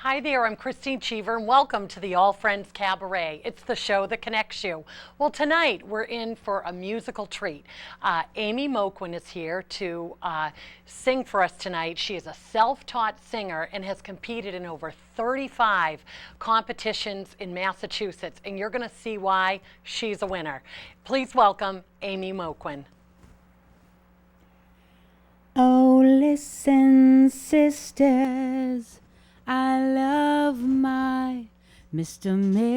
Hi there, I'm Christine Cheever, and welcome to the ALL Friends Cabaret. It's the show that connects you. Well, tonight we're in for a musical treat. Amy Moquin is here to sing for us tonight. She is a self-taught singer and has competed in over 35 competitions in Massachusetts, and you're going to see why she's a winner. Please welcome Amy Moquin. Oh, listen, sisters, I love my Mr. Man,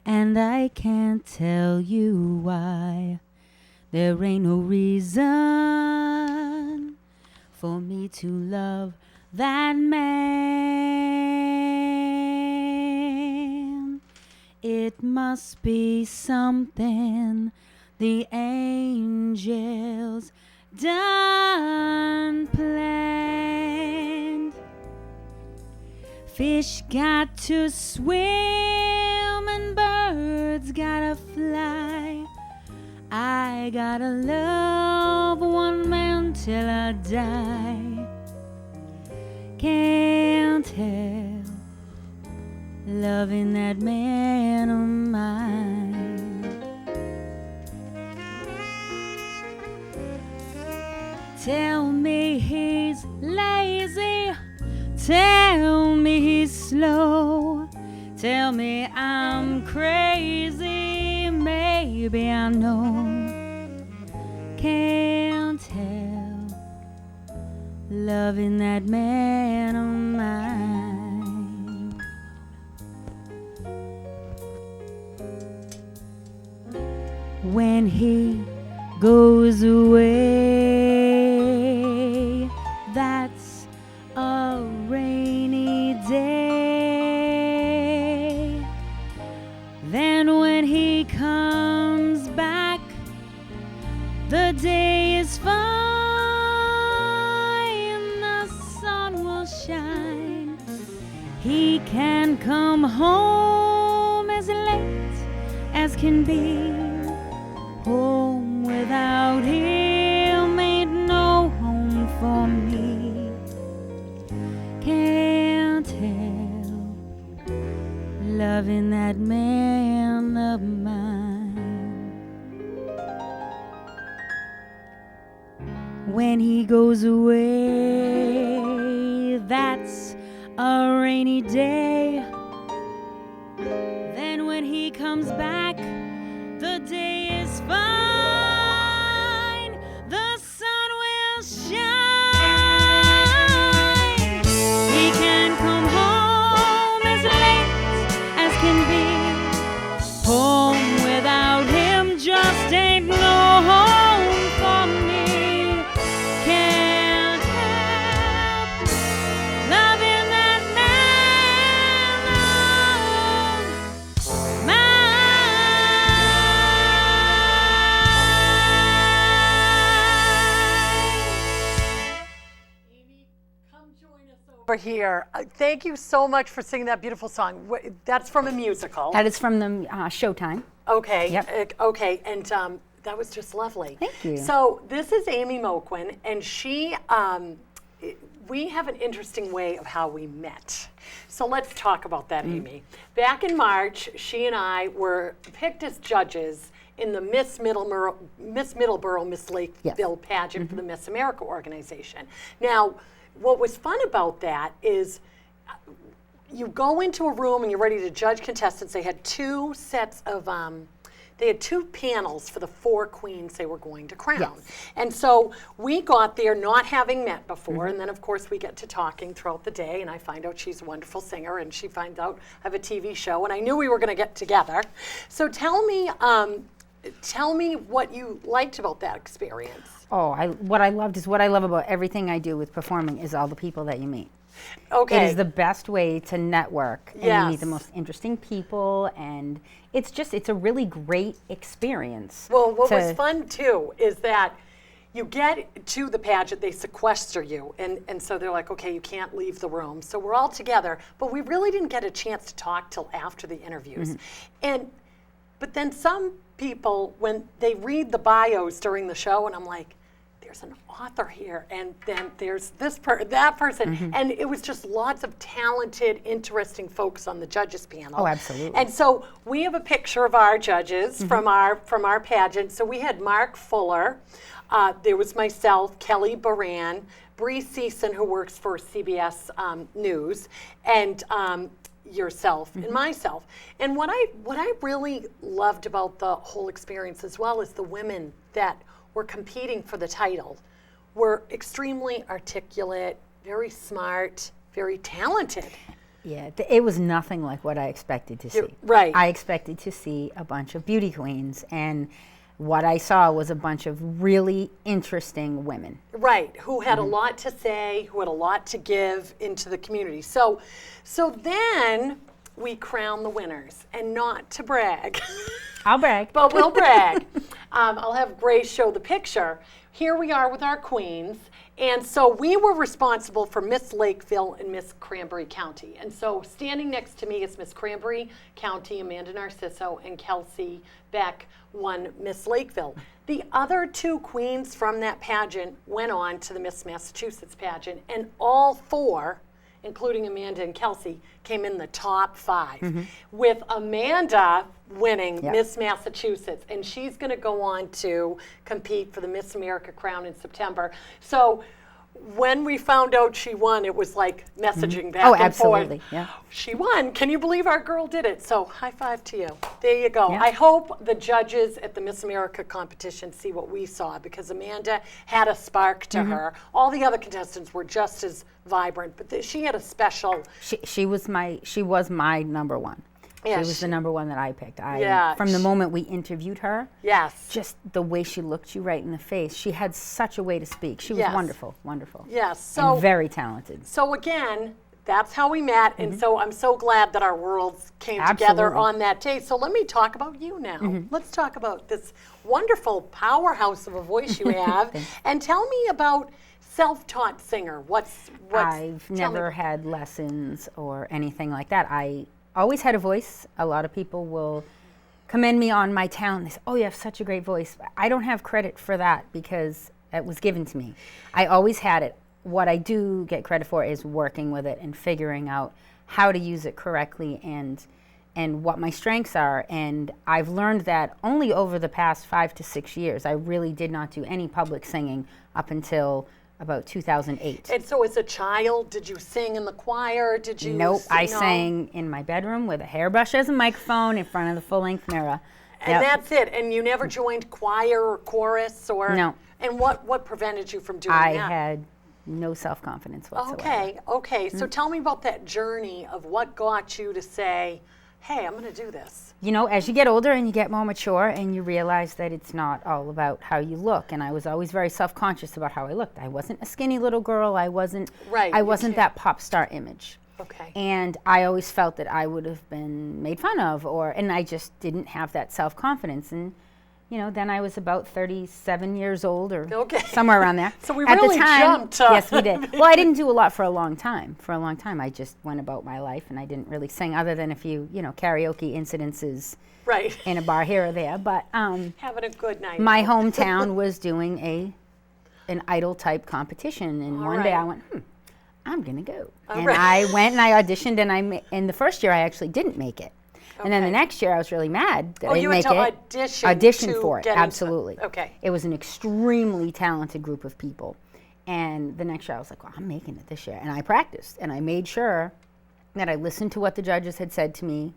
and I can't tell you why. There ain't no reason for me to love that man. It must be something the angels done planned. Fish got to swim and birds gotta fly. I gotta love one man till I die. Can't help loving that man of mine. Tell me he's lazy, tell me he's slow, tell me I'm crazy, maybe I know. Can't help loving that man of mine. When he goes away, that's a rainy day. Then when he comes back, the day is fine. The sun will shine. He can come home as late as can be. Home without him ain't no home for me. Can't help loving that man of mine. When he goes away, that's a rainy day. Then when he comes back, the day is fine. The sun will shine. He can come home as late as can be. Home without him just ain't no home for me. Can't help loving that man of mine. Over here. Thank you so much for singing that beautiful song. That's from a musical. That is from the Showtime. Okay. Yep. Okay, and that was just lovely. Thank you. So this is Amy Moquin, and she, we have an interesting way of how we met. So let's talk about that, Amy. Back in March, she and I were picked as judges in the Miss Middleboro, Miss Lakeville Pageant for the Miss America organization. Now, what was fun about that is you go into a room and you're ready to judge contestants. They had two sets of, they had two panels for the four queens they were going to crown. Yes. And so we got there not having met before, and then of course we get to talking throughout the day, and I find out she's a wonderful singer, and she finds out I have a TV show, and I knew we were gonna get together. So tell me what you liked about that experience. Oh, what I loved is what I love about everything I do with performing is all the people that you meet. Okay. It is the best way to network, and you meet the Yes. most interesting people, and it's a really great experience. Well, what was fun too is that you get to the pageant, they sequester you, and so they're like, okay, you can't leave the room. So we're all together, but we really didn't get a chance to talk till after the interviews. But then some people, when they read the bios during the show, and I'm like, they're there's an author here, and then there's that person. And it was just lots of talented, interesting folks on the judges panel. Oh, absolutely. And so we have a picture of our judges from our pageant. So we had Mark Fuller, there was myself, Kelly Baran, Bree Season, who works for CBS News, and yourself and myself. And what I really loved about the whole experience as well is the women that were competing for the title were extremely articulate, very smart, very talented. Yeah, it was nothing like what I expected to see. Right. I expected to see a bunch of beauty queens, and what I saw was a bunch of really interesting women. Right, who had a lot to say, who had a lot to give into the community. So then we crown the winners, and not to brag. I'll brag. But we'll brag. I'll have Grace show the picture. Here we are with our queens. And so we were responsible for Miss Lakeville and Miss Cranberry County. And so standing next to me is Miss Cranberry County, Amanda Narciso, and Kelsey Beck won Miss Lakeville. The other two queens from that pageant went on to the Miss Massachusetts pageant, and all four, including Amanda and Kelsey, came in the top 5, with Amanda winning Miss Massachusetts, and she's going to go on to compete for the Miss America crown in September. So when we found out she won, it was like messaging back and absolutely. forth. Yeah. She won. Can you believe our girl did it? So high five to you. There you go. Yeah. I hope the judges at the Miss America competition see what we saw, because Amanda had a spark to her. All the other contestants were just as vibrant, but she had a special. She was my number one. Yeah, she was the number one that I picked. Yeah, from the moment we interviewed her, Yes. just the way she looked you right in the face. She had such a way to speak. She was Yes. wonderful, wonderful. Yes. So and very talented. So again, that's how we met, and so I'm so glad that our worlds came together Absolutely. on that day. So let me talk about you now. Let's talk about this wonderful powerhouse of a voice you have, and tell me about self-taught singer. I've never had lessons or anything like that. I always had a voice. A lot of people will commend me on my talent. They say, "Oh, you have such a great voice." I don't have credit for that because it was given to me. I always had it. What I do get credit for is working with it and figuring out how to use it correctly and what my strengths are. And I've learned that only over the past 5 to 6 years. I really did not do any public singing up until about 2008. And so as a child, did you sing in the choir? Did you? Nope, I sang in my bedroom with a hairbrush as a microphone in front of the full-length mirror. And that's it. And you never joined choir or chorus or? No. And what prevented you from doing I that? had no self-confidence whatsoever. Okay. So tell me about that journey of what got you to say, hey, I'm going to do this. You know, as you get older and you get more mature and you realize that it's not all about how you look. And I was always very self-conscious about how I looked. I wasn't a skinny little girl. I wasn't that pop star image. Okay. And I always felt that I would have been made fun of, and I just didn't have that self-confidence. And you know, then I was about 37 years old or somewhere around there. So we At really the time, jumped. Yes, we did. Well, I didn't do a lot for a long time. For a long time, I just went about my life and I didn't really sing other than a few, karaoke incidences in a bar here or there. But having a good night. My hometown was doing an idol type competition, and one day I went, I'm gonna go. I went and I auditioned, and the first year I actually didn't make it. And then the next year I was really mad that I didn't make it. Audition for it, absolutely. Okay. It was an extremely talented group of people. And the next year I was like, well, I'm making it this year. And I practiced and I made sure that I listened to what the judges had said to me.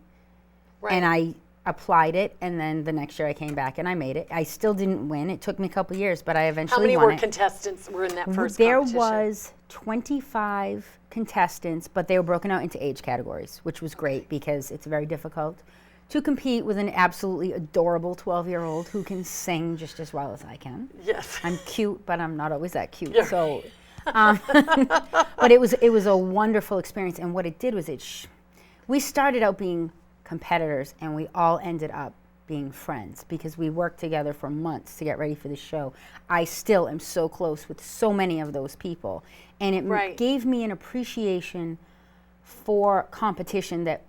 And I applied it, and then the next year I came back and I made it. I still didn't win. It took me a couple years, but I eventually won it. How many contestants were in that first There competition? was 25 contestants, but they were broken out into age categories, which was great because it's very difficult to compete with an absolutely adorable 12-year-old who can sing just as well as I can. Yes. I'm cute, but I'm not always that cute. Yeah. So, but it was a wonderful experience, and what it did was we started out being competitors, and we all ended up being friends because we worked together for months to get ready for the show. I still am so close with so many of those people, and it gave me an appreciation for competition that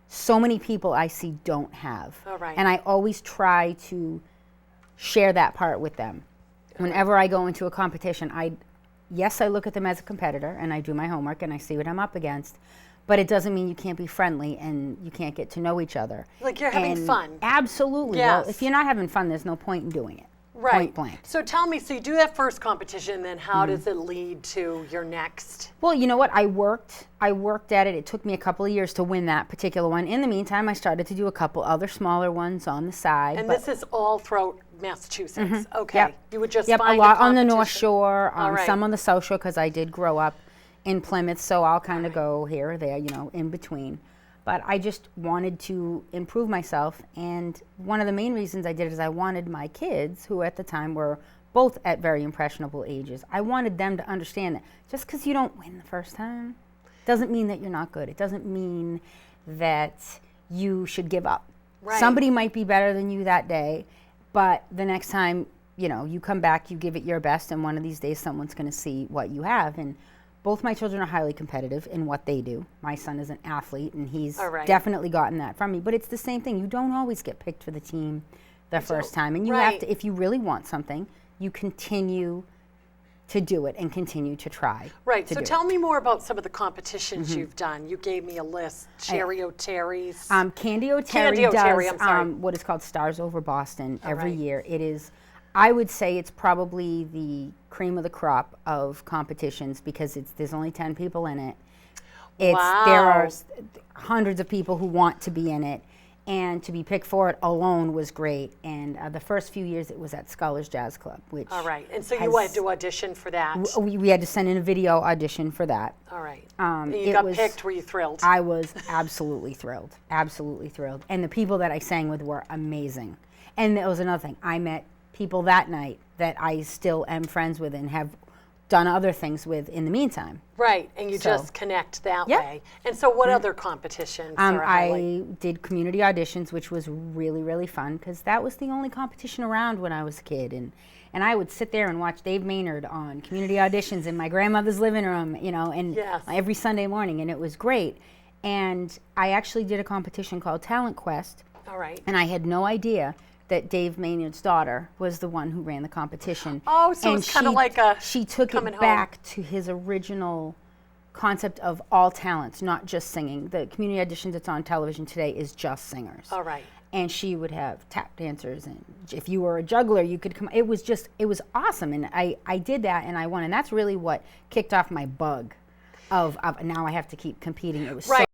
so many people I see don't have. And I always try to share that part with them. Whenever I go into a competition, yes, I look at them as a competitor and I do my homework and I see what I'm up against, but it doesn't mean you can't be friendly and you can't get to know each other. Like you're having fun. Absolutely. Yes. Well, if you're not having fun, there's no point in doing it. Right. Point blank. So tell me, so you do that first competition, then how does it lead to your next? Well, you know what? I worked at it. It took me a couple of years to win that particular one. In the meantime, I started to do a couple other smaller ones on the side. And this is all throughout Massachusetts. Okay. Yep. You would just Yep, find a lot on the competition. North Shore, All right. some on the South Shore, because I did grow up in Plymouth, so I'll kind of go here or there, in between. But I just wanted to improve myself, and one of the main reasons I did it is I wanted my kids, who at the time were both at very impressionable ages, I wanted them to understand that just because you don't win the first time doesn't mean that you're not good. It doesn't mean that you should give up. Right. Somebody might be better than you that day, but the next time, you come back, you give it your best, and one of these days someone's going to see what you have. And both my children are highly competitive in what they do. My son is an athlete, and he's definitely gotten that from me. But it's the same thing. You don't always get picked for the team the first time. And you have to, if you really want something, you continue to do it and continue to try. Right. So tell me more about some of the competitions you've done. You gave me a list. Cherry O'Terry's. Candy O'Terry does what is called Stars Over Boston every year. It is, I would say it's probably the cream of the crop of competitions because there's only 10 people in it. There are hundreds of people who want to be in it, and to be picked for it alone was great. And the first few years it was at Scholars Jazz Club, which all right. And so you had to audition for that. We had to send in a video audition for that. All right. And you got picked. Were you thrilled? I was absolutely thrilled. Absolutely thrilled. And the people that I sang with were amazing. And that was another thing. I met people that night that I still am friends with and have done other things with in the meantime. Right, and you just connect that way. And so what other competitions are I did community auditions, which was really, really fun because that was the only competition around when I was a kid. And I would sit there and watch Dave Maynard on community auditions in my grandmother's living room, and every Sunday morning, and it was great. And I actually did a competition called Talent Quest. All right. And I had no idea that Dave Maynard's daughter was the one who ran the competition. Oh, so it's kind of like a she took it back to his original concept of all talents, not just singing. The community audition that's on television today is just singers. All right. And she would have tap dancers, and if you were a juggler, you could come. It was awesome, and I did that, and I won, and that's really what kicked off my bug of now I have to keep competing. It was so